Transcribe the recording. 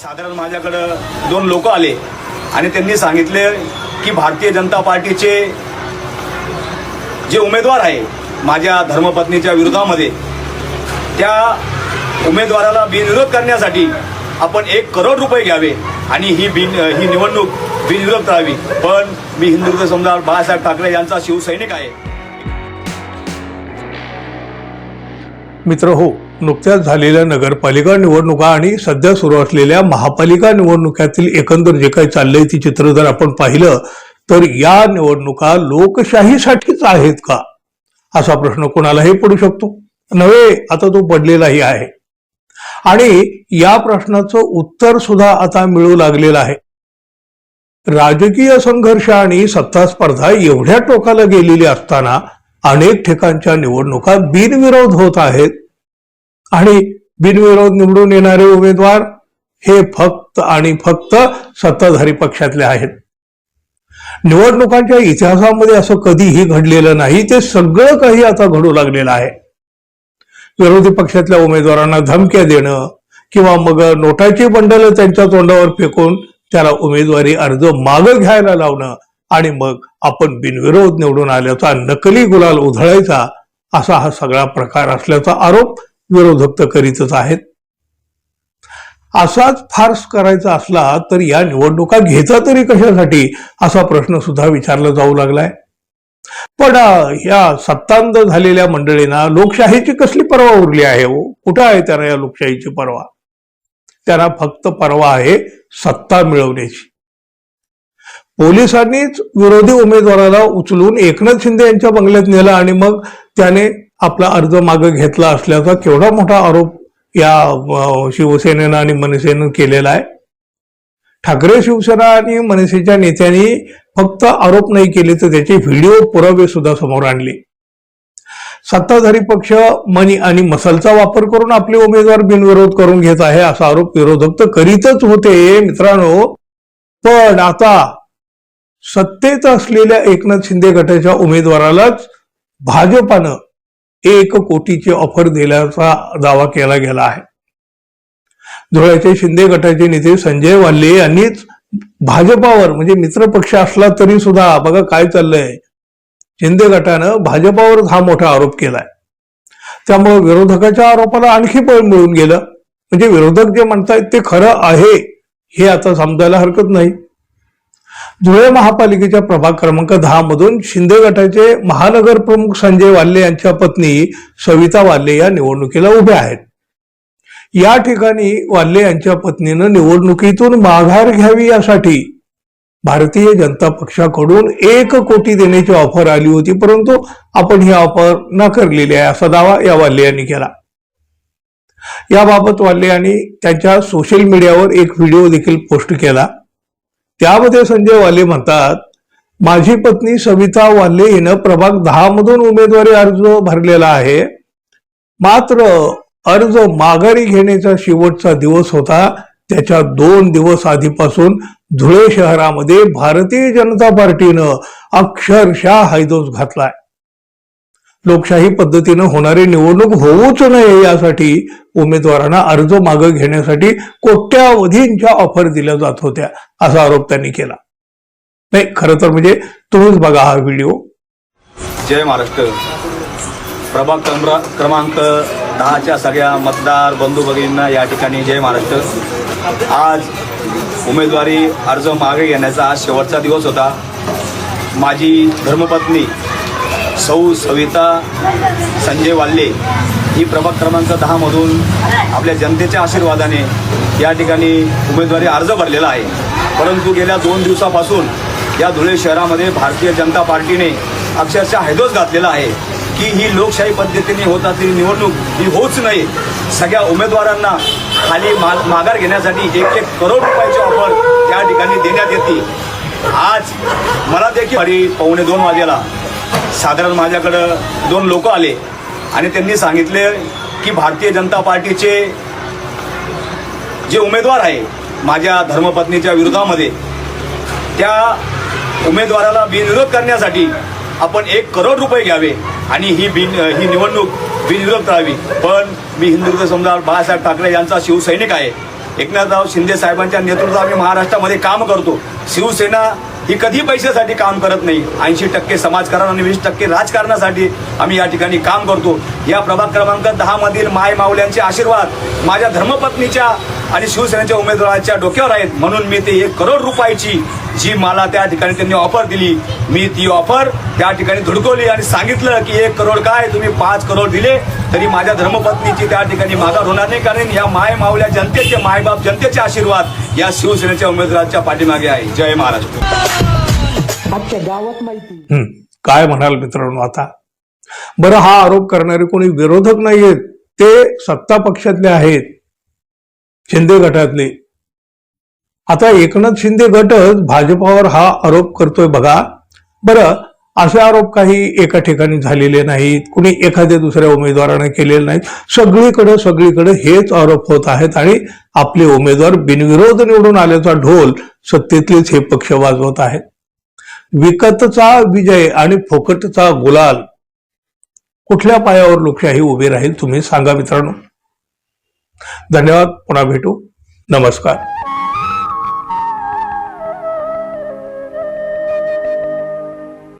साधारण माझ्याकडे दोन लोक आले आणि त्यांनी सांगितले की भारतीय जनता पार्टीचे जे उमेदवार आहे माझ्या धर्मपत्नीच्या विरोधामध्ये, त्या उमेदवाराला बिनविरोध करण्यासाठी आपण 1 करोड रुपये घ्यावे आणि ही निवडणूक बिनविरोध करावी. पण मी हिंदुत्व सम्राट बाळासाहेब ठाकरे यांचा शिवसैनिक आहे. मित्र हो, नुकत्याच झालेल्या नगरपालिका निवडणुका आणि सध्या सुरू असलेल्या महापालिका निवडणुकातील एकंदर जे काही चाललंय ती चित्र जर आपण पाहिलं तर या निवडणुका लोकशाहीसाठीच आहेत का असा प्रश्न कोणालाही पडू शकतो. नव्हे, आता तो पडलेलाही आहे आणि या प्रश्नाचं उत्तर सुद्धा आता मिळू लागलेलं आहे. राजकीय संघर्ष आणि सत्ता स्पर्धा एवढ्या टोकाला गेलेली असताना अनेक ठिकाणच्या निवडणुका बिनविरोध होत आहेत आणि बिनविरोध निवडून येणारे उमेदवार हे फक्त आणि फक्त सत्ताधारी पक्षातले आहेत. निवडणुकांच्या इतिहासामध्ये असं कधीही घडलेलं नाही. ते सगळं काही आता घडू लागलेलं आहे. विरोधी पक्षातल्या उमेदवारांना धमक्या देणं किंवा मग नोटाची बंडल त्यांच्या तोंडावर फेकून त्याला उमेदवारी अर्ज मागं घ्यायला लावणं आणि मग आपण बिनविरोध निवडून आल्याचा नकली गुलाल उधळायचा, असा हा सगळा प्रकार असल्याचा आरोप विरोधक तर करीतच आहेत. असाच फार्स करायचा असला तर या निवडणुका घेता तरी कशासाठी असा प्रश्न सुद्धा विचारला जाऊ लागलाय. पण या सत्तांध झालेल्या मंडळींना लोकशाहीची कसली पर्वा उरली आहे हो? कुठं आहे त्यांना या लोकशाहीची पर्वा? त्यांना फक्त पर्वा आहे सत्ता मिळवण्याची. पोलिसांनीच विरोधी उमेदवाराला उचलून एकनाथ शिंदे यांच्या बंगल्यात नेलं आणि मग त्याने आपला अर्ज मागे घेतला असल्याचा केवढा मोठा आरोप या शिवसेनेनं आणि मनसेनं केलेला आहे. ठाकरे शिवसेना आणि मनसेच्या नेत्यांनी फक्त आरोप नाही केले तर त्याचे व्हिडिओ पुरावे सुद्धा समोर आणले. सत्ताधारी पक्ष मनी आणि मसलचा वापर करून आपले उमेदवार बिनविरोध करून घेत आहे असा आरोप विरोधक तर करीतच होते मित्रांनो. पण आता सत्तेत असलेल्या एकनाथ शिंदे गटाच्या उमेदवारालाच भाजपानं 1 कोटीची ऑफर दिल्याचा दावा केला गेला आहे. धुळ्याचे शिंदे गटाचे नेते संजय वाल्ले यांनीच भाजपावर, म्हणजे मित्र पक्ष असला तरी सुद्धा बघा काय चाललंय, शिंदे गटानं भाजपावर हा मोठा आरोप केलाय. त्यामुळे विरोधकाच्या आरोपाला आणखी बळ मिळून गेलं. म्हणजे विरोधक जे म्हणतायत ते खरं आहे हे आता समजायला हरकत नाही. धुळे महापालिकेच्या प्रभाग क्रमांक 10 मधून शिंदे गटाचे महानगर प्रमुख संजय वाल्ले यांच्या पत्नी सविता वाल्ले या निवडणुकीला उभ्या आहेत. या ठिकाणी वाल्ले यांच्या पत्नीनं निवडणुकीतून माघार घ्यावी यासाठी भारतीय जनता पक्षाकडून 1 कोटी देण्याची ऑफर आली होती, परंतु आपण ही ऑफर नाकारलेली आहे असा दावा या वाल्ले यांनी केला. याबाबत वाल्ले यांनी त्यांच्या सोशल मीडियावर एक व्हिडिओ देखील पोस्ट केला. त्यामध्ये संजय वाल्ले म्हणतात, माझी पत्नी सविता वाल्ले हिनं प्रभाग 10 मधून उमेदवारी अर्ज भरलेला आहे. मात्र अर्ज माघारी घेण्याचा शेवटचा दिवस होता. त्याच्या 2 दिवस आधीपासून धुळे शहरामध्ये भारतीय जनता पार्टीनं अक्षरशः हैदोस घातलाय. लोकशाही पद्धतीनं होणारी निवडणूक होऊच नये यासाठी उमेदवारांना अर्ज मागे घेण्यासाठी कोट्यावधींच्या ऑफर दिल्या जात होत्या असा आरोप त्यांनी केला. नाही, खरं तर म्हणजे तुम्हीच बघा हा व्हिडिओ. जय महाराष्ट्र. प्रभाग क्रमांक 10च्या सगळ्या मतदार बंधू भगिनींना या ठिकाणी जय महाराष्ट्र. आज उमेदवारी अर्ज मागे घेण्याचा आज शेवटचा दिवस होता. माझी धर्मपत्नी सौ सविता संजय वाल्ले ही प्रभाग क्रमांक 10 मधून आपल्या जनतेच्या आशीर्वादाने या ठिकाणी उमेदवारी अर्ज भरलेला आहे. परंतु गेल्या 2 दिवसापासून या धुळे शहरामध्ये भारतीय जनता पार्टीने अक्षरशः हैदोस घातलेला आहे की ही लोकशाही पद्धतीने होत असलेली निवडणूक ही होऊच नये. सगळ्या उमेदवारांना खाली माघार घेण्यासाठी 1 करोड रुपयाची ऑफर या ठिकाणी देण्यात येते. आज मला देखील 1:15 वाजेला साधारण माझ्याकडं 2 लोक आले आणि त्यांनी सांगितले की भारतीय जनता पार्टीचे जे उमेदवार आहे माझ्या धर्मपत्नीच्या विरोधामध्ये, त्या उमेदवाराला बिनविरोध करण्यासाठी आपण 1 करोड रुपये घ्यावे आणि ही निवडणूक बिनविरोध करावी. पण मी हिंदुत्व सम्राट बाळासाहेब ठाकरे यांचा शिवसैनिक आहे एकनाथराव शिंदे साहेबांच्या नेतृत्वात आम्ही महाराष्ट्रामध्ये काम करतो. शिवसेना ही कधी पैशासाठी काम करत नाही. 80% समाजकारण आणि 20% राजकारणासाठी आम्ही या ठिकाणी काम करतो. या प्रभाग क्रमांक 10 मधील माय माऊल्यांचे आशीर्वाद माझ्या धर्मपत्नीच्या आणि शिवसेनेच्या उमेदवाराच्या डोक्यावर आहेत. म्हणून मी ते 1 करोड रुपयाची जी मला त्या ठिकाणी त्यांनी ऑफर दिली, मी ती ऑफर त्या ठिकाणी धुडकवली आणि सांगितलं की 1 करोड काय, तुम्ही 5 करोड दिले तरी माझ्या धर्मपत्नीची त्या ठिकाणी माघार होणार नाही. कारण या माय माऊल्या जनतेचे, मायबाप जनतेचे आशीर्वाद या शिवसेनेच्या उमेदवाराच्या पाठीमागे आहे. जय महाराष्ट्र. आजच्या गावात माहिती काय म्हणाल मित्रांनो आता? बरं, हा आरोप करणारे कोणी विरोधक नाहीयेत, ते सत्ता पक्षातले आहेत, शिंदे गटातले. आता एकनाथ शिंदे गटच भाजपावर हा आरोप करतोय बघा. बरं, असे आरोप काही एका ठिकाणी झालेले नाहीत, कुणी एखाद्या दुसऱ्या उमेदवाराने केलेले नाहीत. सगळीकडे हेच आरोप होत आहेत आणि आपले उमेदवार बिनविरोध निवडून आल्याचा ढोल सत्तेतलेच हे पक्ष वाजवत आहेत. विकतचा विजय आणि फोकटचा गुलाल, कुठल्या पायावर लोकशाही उभी राहील तुम्ही सांगा मित्रांनो. धन्यवाद. पुन्हा भेटू. नमस्कार.